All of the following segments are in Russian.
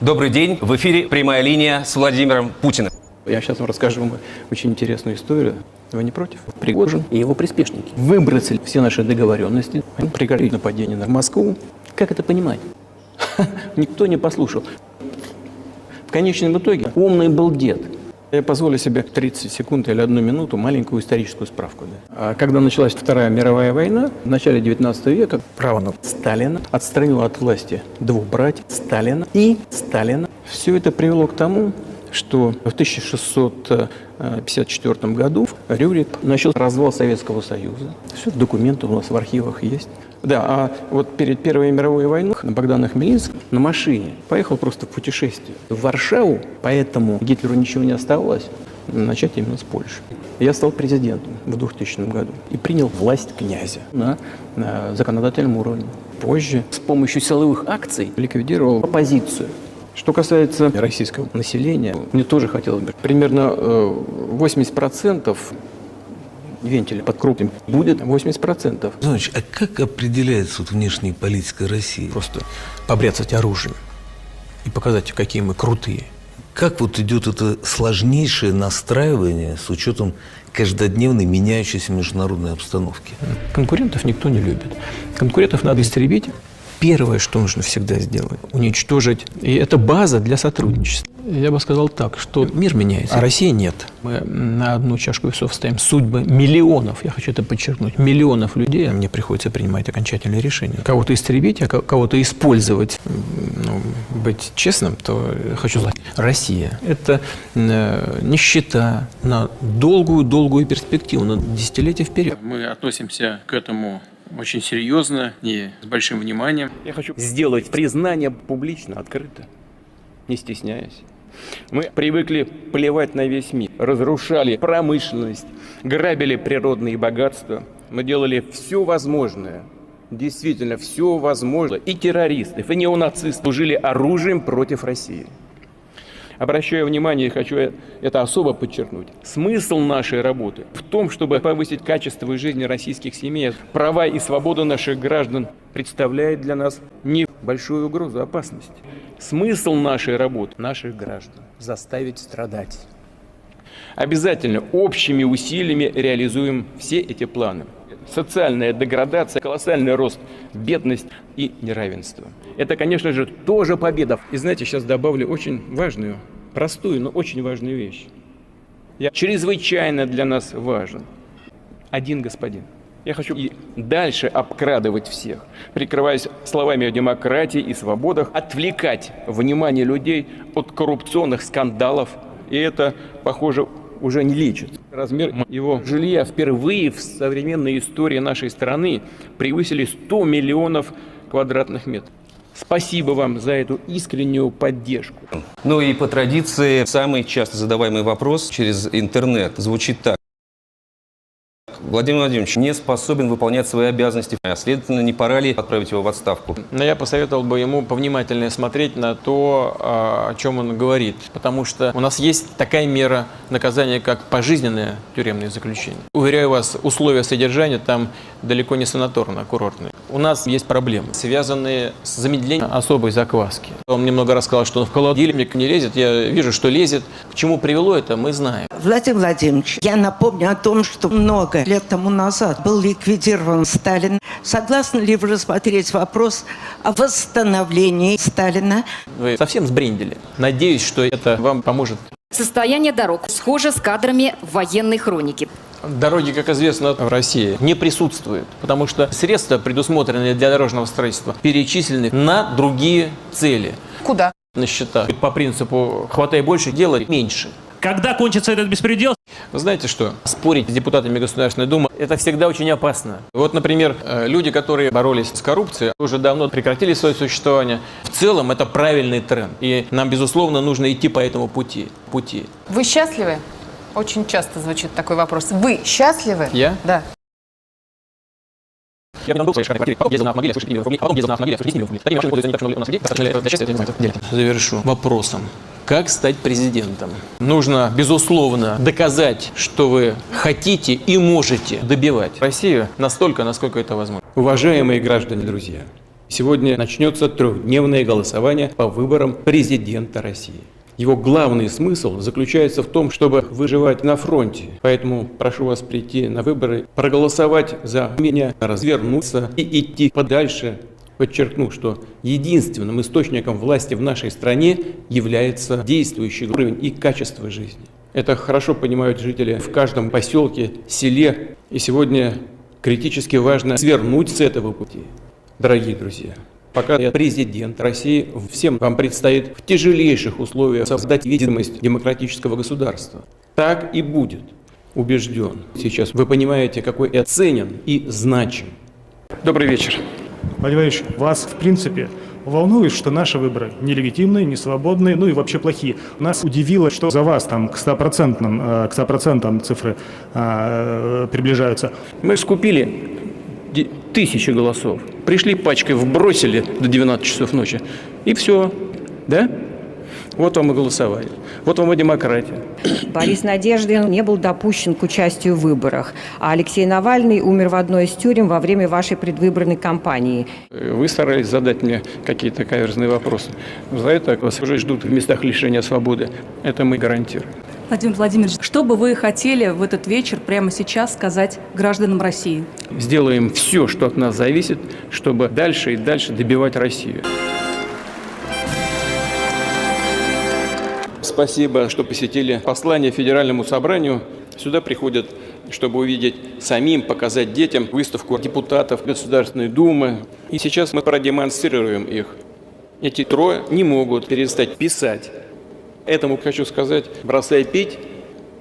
Добрый день, в эфире прямая линия с Владимиром Путиным. Я сейчас вам расскажу вам очень интересную историю. Вы не против? Пригожин и его приспешники выбросили все наши договоренности, они прекратили нападение на Москву. Как это понимать? Никто не послушал. В конечном итоге умный был дед. Я позволю себе 30 секунд или 1 минуту маленькую историческую справку. Да. Когда началась Вторая мировая война, в начале 19 века право Сталина отстранило от власти 2 братьев Сталина и Сталина. Все это привело к тому, что в 1654 году Рюрик начал развал Советского Союза. Все документы у нас в архивах есть. Да, а вот перед Первой мировой войной Богдан Хмельницкий на машине поехал просто в путешествие в Варшаву, поэтому Гитлеру ничего не оставалось начать именно с Польши. Я стал президентом в 2000 году и принял власть князя на законодательном уровне. Позже с помощью силовых акций ликвидировал оппозицию. Что касается российского населения, мне тоже хотелось бы примерно 80% вентиля под крупным будет 80%. Значит, а как определяется вот внешняя политика России? Просто побряцать оружием и показать, какие мы крутые. Как вот идет это сложнейшее настраивание с учетом каждодневной меняющейся международной обстановки? Конкурентов никто не любит. Конкурентов надо истребить. Первое, что нужно всегда сделать – уничтожить. И это база для сотрудничества. Я бы сказал так, что мир меняется, а России нет. Мы на одну чашку весов ставим судьбы миллионов, я хочу это подчеркнуть, миллионов людей. Мне приходится принимать окончательные решения. Кого-то истребить, а кого-то использовать. Быть честным, то хочу сказать, Россия – это нищета на долгую перспективу, на десятилетия вперед. Мы относимся к этому очень серьезно и с большим вниманием. Я хочу сделать признание публично, открыто, не стесняясь. Мы привыкли плевать на весь мир, разрушали промышленность, грабили природные богатства. Мы делали все возможное, действительно все возможное. И террористов, и неонацисты служили оружием против России. Обращаю внимание и хочу это особо подчеркнуть. Смысл нашей работы в том, чтобы повысить качество жизни российских семей. Права и свобода наших граждан представляет для нас не большую угрозу, а опасность. Смысл нашей работы, наших граждан, заставить страдать. Обязательно общими усилиями реализуем все эти планы. Социальная деградация, колоссальный рост, бедность и неравенство. Это, конечно же, тоже победа. И знаете, сейчас добавлю очень важную, простую, но очень важную вещь. Чрезвычайно для нас важен один господин. Я хочу и дальше обкрадывать всех, прикрываясь словами о демократии и свободах, отвлекать внимание людей от коррупционных скандалов. И это, похоже, уже не лечит. Размер его жилья впервые в современной истории нашей страны превысили 100 миллионов квадратных метров. Спасибо вам за эту искреннюю поддержку. Ну и по традиции, самый часто задаваемый вопрос через интернет звучит так. Владимир Владимирович не способен выполнять свои обязанности, а следовательно, не пора ли отправить его в отставку? Но я посоветовал бы ему повнимательнее смотреть на то, о чем он говорит. Потому что у нас есть такая мера наказания, как пожизненное тюремное заключение. Уверяю вас, условия содержания там далеко не санаторно-курортные. У нас есть проблемы, связанные с замедлением особой закваски. Он мне много раз сказал, что он в холодильник не лезет. Я вижу, что лезет. К чему привело это, мы знаем. Владимир Владимирович, я напомню о том, что много лет тому назад был ликвидирован Сталин. Согласны ли вы рассмотреть вопрос о восстановлении Сталина? Вы совсем сбрендили. Надеюсь, что это вам поможет. Состояние дорог схоже с кадрами военной хроники. Дороги, как известно, в России не присутствуют, потому что средства, предусмотренные для дорожного строительства, перечислены на другие цели. Куда? На счета. По принципу «хватай больше, делай меньше». Когда кончится этот беспредел? Вы знаете что? Спорить с депутатами Государственной Думы – это всегда очень опасно. Вот, например, люди, которые боролись с коррупцией, уже давно прекратили свое существование. В целом это правильный тренд. И нам, безусловно, нужно идти по этому пути. Вы счастливы? Очень часто звучит такой вопрос. Вы счастливы? Я? Да. Я был в своей шикарной квартире, ездил на автомобиле, слушай, 10 миллионов рублей, а потом ездил на автомобиле, слушай, 10 миллионов рублей. Такие машины пользуются не так много у нас людей, достаточно для счастья, я не знаю, делить. Завершу вопросом. Как стать президентом? Нужно, безусловно, доказать, что вы хотите и можете добивать Россию настолько, насколько это возможно. Уважаемые граждане, друзья, Сегодня начнется трехдневное голосование по выборам президента России. Его главный смысл заключается в том, чтобы выживать на фронте. Поэтому прошу вас прийти на выборы, проголосовать за меня, развернуться и идти подальше. Подчеркну, что единственным источником власти в нашей стране является действующий уровень и качество жизни. Это хорошо понимают жители в каждом поселке, селе. И сегодня критически важно свернуть с этого пути. Дорогие друзья, пока я президент России, всем вам предстоит в тяжелейших условиях создать видимость демократического государства. Так и будет, убежден. Сейчас вы понимаете, какой я ценен и значим. Добрый вечер. Владимир Владимирович, вас, в принципе, волнует, что наши выборы нелегитимные, несвободные, ну и вообще плохие. Нас удивило, что за вас там к 100% цифры приближаются. Мы скупили тысячи голосов. Пришли пачкой, вбросили до 12 часов ночи. И все. Да? Вот вам и голосовали. Вот вам и демократия. Борис Надеждин не был допущен к участию в выборах, а Алексей Навальный умер в одной из тюрем во время вашей предвыборной кампании. Вы старались задать мне какие-то каверзные вопросы. За это вас уже ждут в местах лишения свободы. Это мы гарантируем. Владимир Владимирович, что бы вы хотели в этот вечер прямо сейчас сказать гражданам России? Сделаем все, что от нас зависит, чтобы дальше и дальше добивать Россию. Спасибо, что посетили послание Федеральному собранию. Сюда приходят, чтобы увидеть самим, показать детям выставку депутатов Государственной Думы. И сейчас мы продемонстрируем их. Эти трое не могут перестать писать. Этому хочу сказать, бросай пить,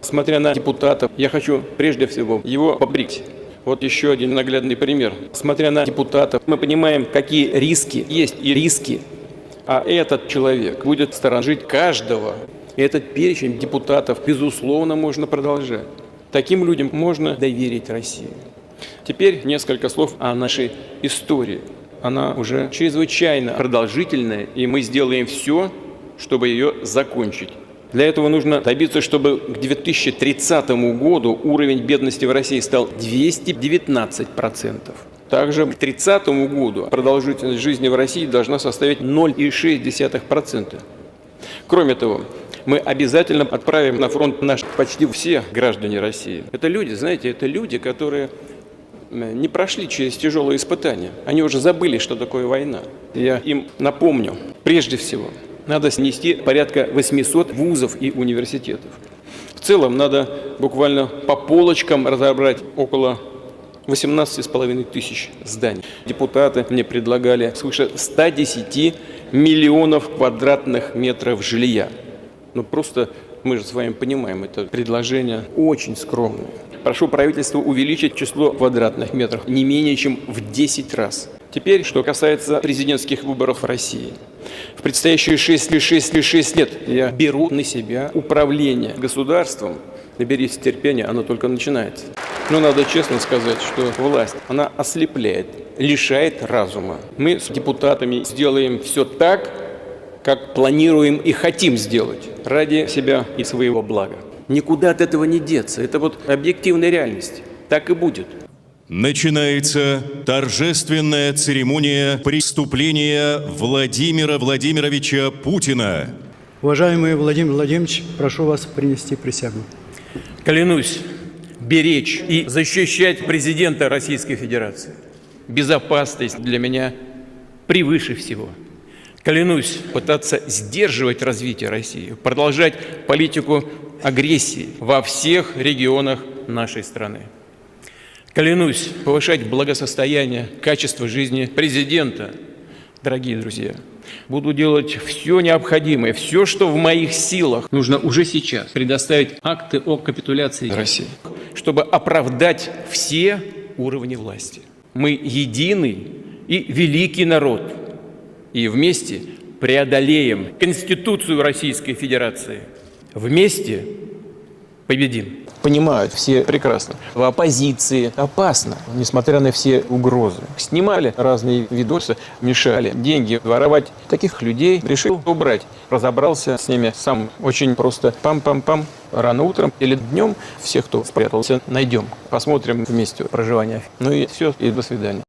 смотря на депутатов, я хочу прежде всего его побрить. Вот еще один наглядный пример. Смотря на депутатов, мы понимаем, какие риски есть и риски. А этот человек будет сторожить каждого. И этот перечень депутатов, безусловно, можно продолжать. Таким людям можно доверить России. Теперь несколько слов о нашей истории. Она уже чрезвычайно продолжительная, и мы сделаем все, чтобы ее закончить. Для этого нужно добиться, чтобы к 2030 году уровень бедности в России стал 219%. Также к 2030 году продолжительность жизни в России должна составить 0,6%. Кроме того, мы обязательно отправим на фронт почти все граждане России. Это люди, знаете, это люди, которые не прошли через тяжелые испытания. Они уже забыли, что такое война. Я им напомню, прежде всего, надо снести порядка 800 вузов и университетов. В целом надо буквально по полочкам разобрать около 18,5 тысяч зданий. Депутаты мне предлагали свыше 110 миллионов квадратных метров жилья. Ну просто мы же с вами понимаем, это предложение очень скромное. Прошу правительство увеличить число квадратных метров не менее чем в 10 раз. Теперь, что касается президентских выборов в России. В предстоящие 6 лет я беру на себя управление государством. Наберитесь терпения, оно только начинается. Но надо честно сказать, что власть, она ослепляет, лишает разума. Мы с депутатами сделаем все так, как планируем и хотим сделать, ради себя и своего блага. Никуда от этого не деться. Это вот объективная реальность. Так и будет. Начинается торжественная церемония преступления Владимира Владимировича Путина. Уважаемый Владимир Владимирович, прошу вас принести присягу. Клянусь беречь и защищать президента Российской Федерации. Безопасность для меня превыше всего. Клянусь пытаться сдерживать развитие России, продолжать политику агрессии во всех регионах нашей страны. Клянусь повышать благосостояние, качество жизни президента. Дорогие друзья, буду делать все необходимое, все, что в моих силах. Нужно уже сейчас предоставить акты о капитуляции России, чтобы оправдать все уровни власти. Мы единый и великий народ, и вместе преодолеем Конституцию Российской Федерации. Вместе победим. Понимают все прекрасно. В оппозиции опасно, несмотря на все угрозы. Снимали разные видосы, мешали деньги воровать. Таких людей решил убрать. Разобрался с ними сам очень просто. Пам-пам-пам. Рано утром или днем всех, кто спрятался, найдем. Посмотрим вместе проживание. Ну и все, и до свидания.